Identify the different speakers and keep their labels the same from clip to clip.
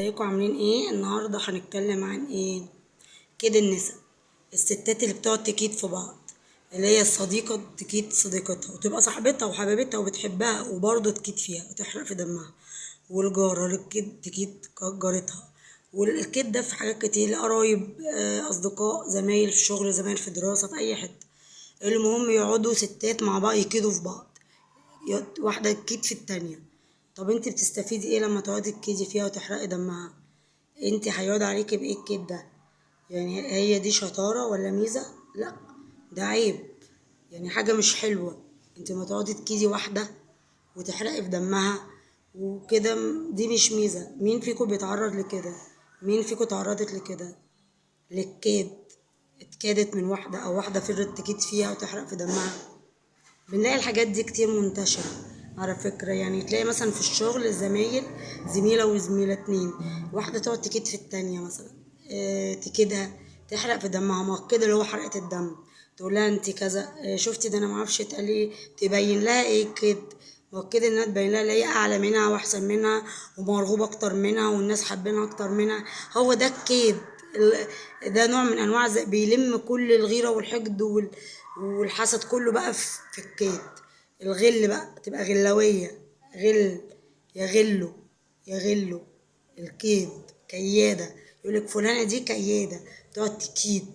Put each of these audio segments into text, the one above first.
Speaker 1: ازيكم عاملين ايه؟ النهارده هنتكلم عن ايه؟ كده النساء، الستات اللي بتقعد تكيد في بعض، اللي هي الصديقة تكيد صديقتها وتبقى صاحبتها وحبيبتها وبتحبها وبرضه تكيد فيها وتحرق في دمها، والجارة اللي تكيد جارتها. والكيد ده في حاجات كتير، القرايب، أصدقاء، زمايل في الشغل، زمايل في الدراسة، في أي حتة. المهم يقعدوا ستات مع بعض يكيدوا في بعض، واحدة تكيد في التانية. طب انت بتستفيدي ايه لما تقعدي تكيدي فيها وتحرقي دمها؟ انت هيقعد عليكي بايه الكيد ده؟ يعني هي دي شطارة ولا ميزة؟ لا، ده عيب، يعني حاجة مش حلوة. انت ما تقعدي تكيدي واحدة وتحرقي في دمها وكده، دي مش ميزة. مين فيكم بيتعرض لكده؟ مين فيكم تعرضت لكده، للكيد؟ اتكادت من واحدة او واحدة فرت تكيد فيها وتحرق في دمها. بنلاقي الحاجات دي كتير منتشرة على فكرة. يعني تلاقي مثلا في الشغل الزمايل، زميلة وزميلة اتنين، واحدة تقعد تكيد في التانية مثلا، تكيدها، تحرق في دمها، مؤكدة اللي هو حرقة الدم. تقول لها انت كذا، شفتي ده انا معرفش اتقال ايه، تبين لها ايه كده، مؤكدة انها تبين لها اللي هي اعلى منها واحسن منها ومرغوب اكتر منها والناس حابينها اكتر منها. هو ده الكيد. ده نوع من انواع بيلم كل الغيرة والحقد والحسد كله بقى في الكيد. الغل بقى تبقى غلوية، غل، يغلو، يغلو. الكيد كيادة، يقولك فلانة دي كيادة، تقعد تكيد.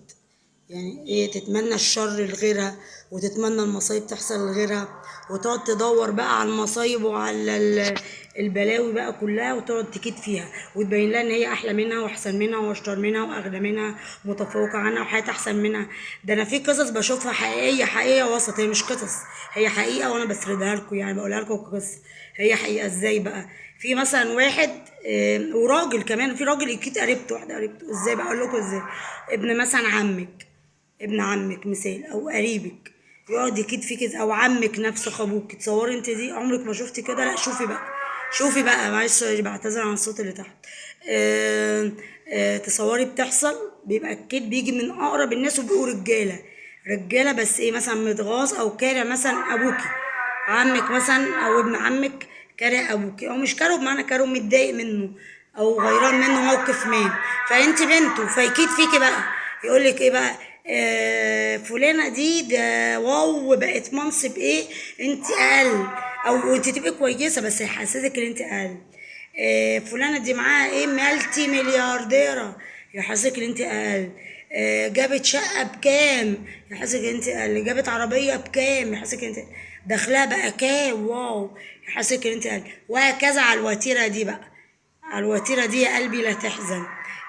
Speaker 1: يعني ايه، تتمنى الشر لغيرها وتتمنى المصايب تحصل لغيرها، وتقعد تدور بقى على المصايب وعلى البلاوي بقى كلها وتقعد تكيد فيها وتبين لها ان هي احلى منها واحسن منها واشطر منها واغنى منها ومتفوقه عنها وحياتها احسن منها. ده انا في قصص بشوفها حقيقيه، حقيقيه وسط، هي مش قصص، هي حقيقه وانا بسردها لكم، يعني بقولها لكم قصه. هي حقيقه ازاي بقى؟ في مثلا واحد، وراجل كمان، في راجل يكيد قريبته، واحده قريبته. ازاي بقى؟ اقول لكم ازاي. ابن مثلا عمك، ابن عمك مثال، او قريبك، يقعد يكيد فيك او عمك نفسه ابوك. تصوري انت دي عمرك ما شفتي كده؟ لا، شوفي بقى، شوفي بقى، معلش بعتذر عن الصوت اللي تحت. تصوري بتحصل، بيبقى الكيد بيجي من اقرب الناس وبيبقوا رجاله، رجاله بس ايه، مثلا متغاظ او كاره مثلا ابوكي، عمك مثلا او ابن عمك كاره ابوكي، او مش كاره بمعنى كاره، متضايق منه او غيران منه موقف ما، فانت بنته فيكيد فيكي بقى. يقول لك ايه بقى؟ فلانه دي ده واو بقت منصب ايه، انت اقل. او انت تبقي كويسه بس يحسسك ان انت اقل. فلانه دي معاها ايه، مالتي مليارديره، يحسسك ان انت اقل. جابت شقه بكام، يحسسك ان انت اقل. جابت عربيه بكام، يحسسك ان انت دخلها بقى كام، واو، يحسسك ان انت اقل. وهكذا على الوتيره دي بقى، على الوتيره دي يا قلبي لا تحزن.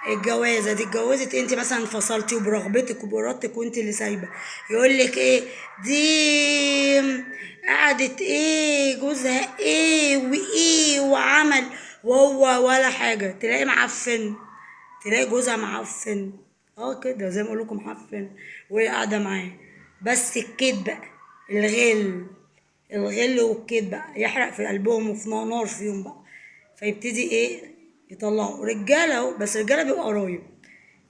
Speaker 1: الجوازه دي اتجوزت انت مثلا، انفصلتي وبرغبتك وبارادتك وانت اللي سايبه، يقول لك ايه، دي قعدت ايه، جوزها ايه وايه وعمل، وهو ولا حاجه. تلاقي معفن، تلاقي جوزها معفن، كده زي ما اقول لكم معفن، وهي قاعده معاه. بس الكدب بقى، الغل، الغل والكدب بقى يحرق في قلبهم وفي نار فيهم بقى. فيبتدي ايه، يطلعوا رجاله اهو، بس رجاله بيبقوا قرايب.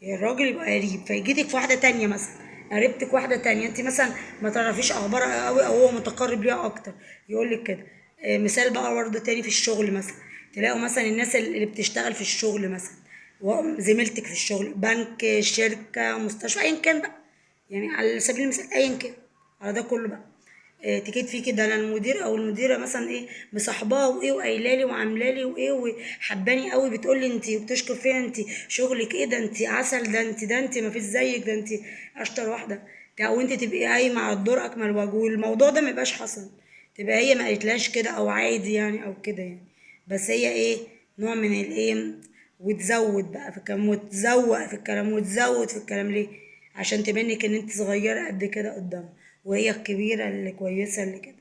Speaker 1: يعني الراجل يبقى قريب فيجيلك في واحده تانية مثلا، قريبتك واحده تانية انت مثلا ما تعرفيش اخبارها قوي او هو متقرب ليها اكتر، يقول لك كده. مثال بقى برضه تاني في الشغل مثلا، تلاقوا مثلا الناس اللي بتشتغل في الشغل مثلا، زميلتك في الشغل، بنك، شركه، مستشفى، ايا كان بقى، يعني على سبيل المثال ايا كان، على ده كله بقى. تكيد فيه كده، انا المدير او المديره مثلا ايه، مصاحباها وايه وقايله لي وعامله لي وايه وحباني قوي، بتقول لي انت وبتشكر فيا، انت شغلك ايه ده، انت عسل، ده انت ما فيش زيك، ده انت اشطر واحده. او انت تبقي قايمه على الدور اكمل وجه، والموضوع ده ما يبقاش حصل، تبقى هي ما قالتلاش كده او عادي يعني او كده يعني، بس هي ايه، نوع من الايه، وتزود بقى في الكلام وتزوق في الكلام وتزود في الكلام ليه، عشان تبينك ان انت صغيره قد كده قدام، وهي الكبيره اللي كويسه اللي كده.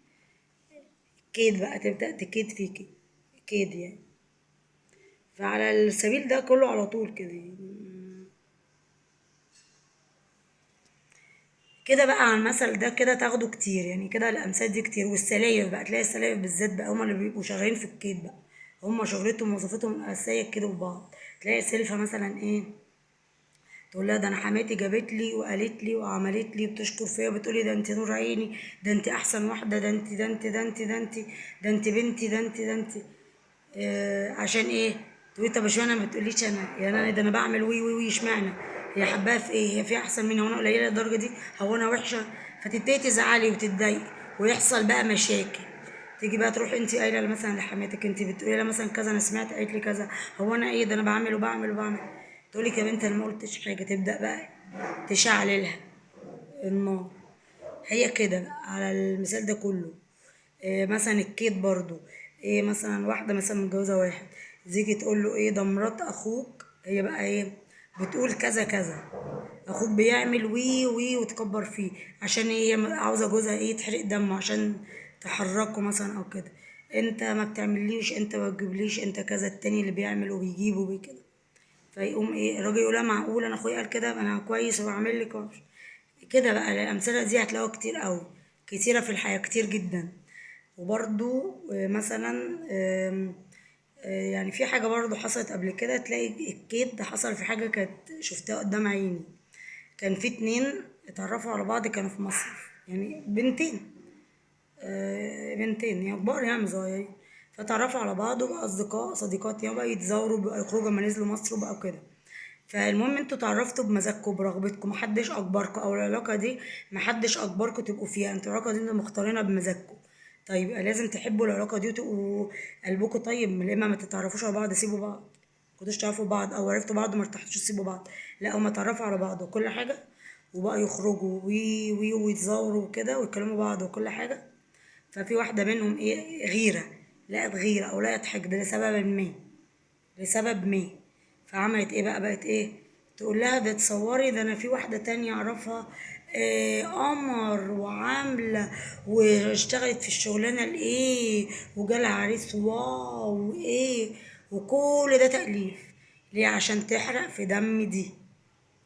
Speaker 1: كيد بقى تبدا تكيد فيكي، كيد يعني. فعلى السبيل ده كله على طول كده يعني. كده بقى على المثل ده كده تاخده كتير، يعني كده الامثال دي كتير. والسلايف بقى، تلاقي السلايف بالذات بقى هما اللي بيبقوا شغالين في الكيد بقى، هما شغلتهم ووظيفتهم الاساسيه كده في بعض. تلاقي سلفه مثلا ايه، تقول لها ده انا حماتي جابت لي وقالت لي وعملت لي، بتشكر فيا وبتقولي ده انت نور عيني، ده انت احسن واحده، ده انت بنتي، ده انت عشان ايه، تقولي طب اشمعنى ما بتقوليش انا؟ يعني انا ده انا بعمل وي وي وي، اشمعنى؟ هي حباها في ايه؟ هي في احسن مني؟ هو انا قليله للدرجه دي؟ هو انا وحشه؟ فتبتدي تزعلي وتتضايقي ويحصل بقى مشاكل. تيجي بقى تروح انت قايله مثلا لحماتك، انت بتقولي لها مثلا كذا، انا سمعت قالت لي كذا، هو انا ايه ده؟ انا بعمل وبعمل وبعمل. تقول لك يا بنت انا ما قلتش حاجه، تبدا بقى تشعللها النار. هي كده بقى على المثال ده كله. إيه مثلا الكيد برضو، ايه مثلا واحدة مثلا متجوزة واحد، تيجي تقول له ايه ده مرات اخوك، هي بقى ايه بتقول كذا كذا، اخوك بيعمل وي وي وتكبر فيه، عشان ايه؟ هي عاوزة جوزها ايه يتحرق دمه عشان تحركه مثلا او كده. انت ما بتعمليش، انت ما بتجيبليش، انت كذا، التاني اللي بيعمل وبيجيب وبكده. فيقوم ايه الراجل يقول لها معقول انا اخويا قال كده؟ انا كويس وبعمل لك كده بقى. الأمثلة دي هتلاقوها كتير قوي، كتيرة في الحياة، كتير جدا. وبرضو مثلا يعني في حاجة برضو حصلت قبل كده، تلاقي الكيد ده حصل في حاجة كانت شفتها قدام عيني. كان في اتنين اتعرفوا على بعض، كانوا في مصر، يعني بنتين، بنتين يعني كبار يعني صغيرين. فتعرفوا على بعض وبقى أصدقاء صديقات، يعني بقى يتزاوروا بقى يخرجوا لما نزلوا مصر وبقى كده. فالمهم انتوا اتعرفتوا بمزاجكم برغبتكم، محدش اجبركم، او العلاقه دي محدش اجبركم تبقوا فيها، انتوا العلاقه دي انتوا مختارينها بمزاجكم. طيب يبقى لازم تحبوا العلاقه دي وتبقوا قلبكم طيب، من اما ما تتعرفوش على بعض سيبوا بعض، كنتوش تعرفوا بعض او عرفتوا بعض ما ارتحتوش تسيبوا بعض. لا، هما اتعرفوا على بعض وكل حاجه، وبقى يخرجوا وي وي ويتزاوروا وكده ويتكلموا بعض وكل حاجه. ففي واحده منهم ايه غيره، لقت غيره او لقت حقد لسبب ما، لسبب ما. فعملت ايه بقى؟ بقت ايه تقول لها ده تصوري ده انا في واحدة تانية اعرفها قمر وعاملة واشتغلت في الشغلانة الايه وجالها عريس واو وايه، وكل ده تأليف. ليه؟ عشان تحرق في دم دي،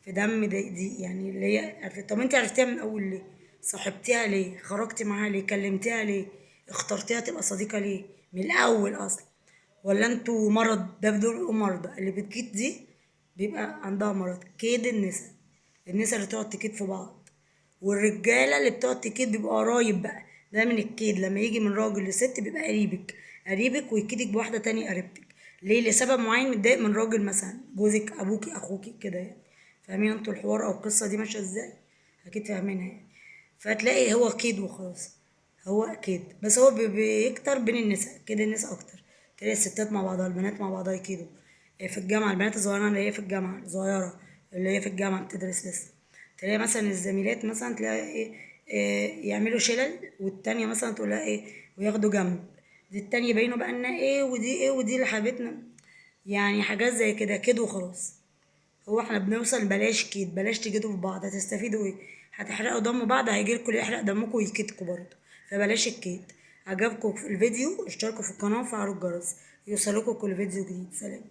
Speaker 1: في دم دي يعني اللي هي عرفت. طب انت عرفتيها من اول ليه؟ صاحبتيها ليه؟ خرجتي معاها ليه؟ كلمتيها ليه؟ اخترتيها تبقى صديقة ليه من الاول اصلا؟ ولا انتوا مرض؟ ده بدول مرضى اللي بتكيد دي، بيبقى عندها مرض كيد النساء. النساء اللي تقعد تكيد في بعض، والرجاله اللي بتقعد تكيد بيبقى قرايب بقى. ده من الكيد لما يجي من راجل لست بيبقى قريبك، قريبك ويكيدك بواحده تانية قريبتك. ليه؟ لسبب معين، متضايق من راجل مثلا، جوزك، ابوكي، اخوكي كده يعني. فاهمين انتوا الحوار او القصه دي ماشيه ازاي؟ اكيد فاهمينها يعني. فتلاقي هو كيد وخلاص، هو اكيد، بس هو بيكتر بين النساء، كده النساء اكتر. تلاقي الستات مع بعضها، البنات مع بعضها يكيدوا. في الجامعه البنات الصغيره اللي هي في الجامعه الصغيره، اللي هي في الجامعه بتدرس لسه، تلاقي مثلا الزميلات مثلا تلاقي إيه يعملوا شلل، والتانية مثلا تقول لها ايه وياخدوا جنب، دي التانية يبينوا بقى ان ايه ودي ايه ودي اللي حبيبتنا، يعني حاجات زي كده كده وخلاص. هو احنا بنوصل بلاش كيد، بلاش تجدوا في بعض، هتستفيدوا ايه؟ هتحرقوا دم بعض، هيجيلكوا اللي يحرق دمكم ويكيدكوا برضه. فبلاش الكيد. عجبكم في الفيديو اشتركوا في القناة وفعلوا الجرس يوصلكوا كل فيديو جديد. سلام.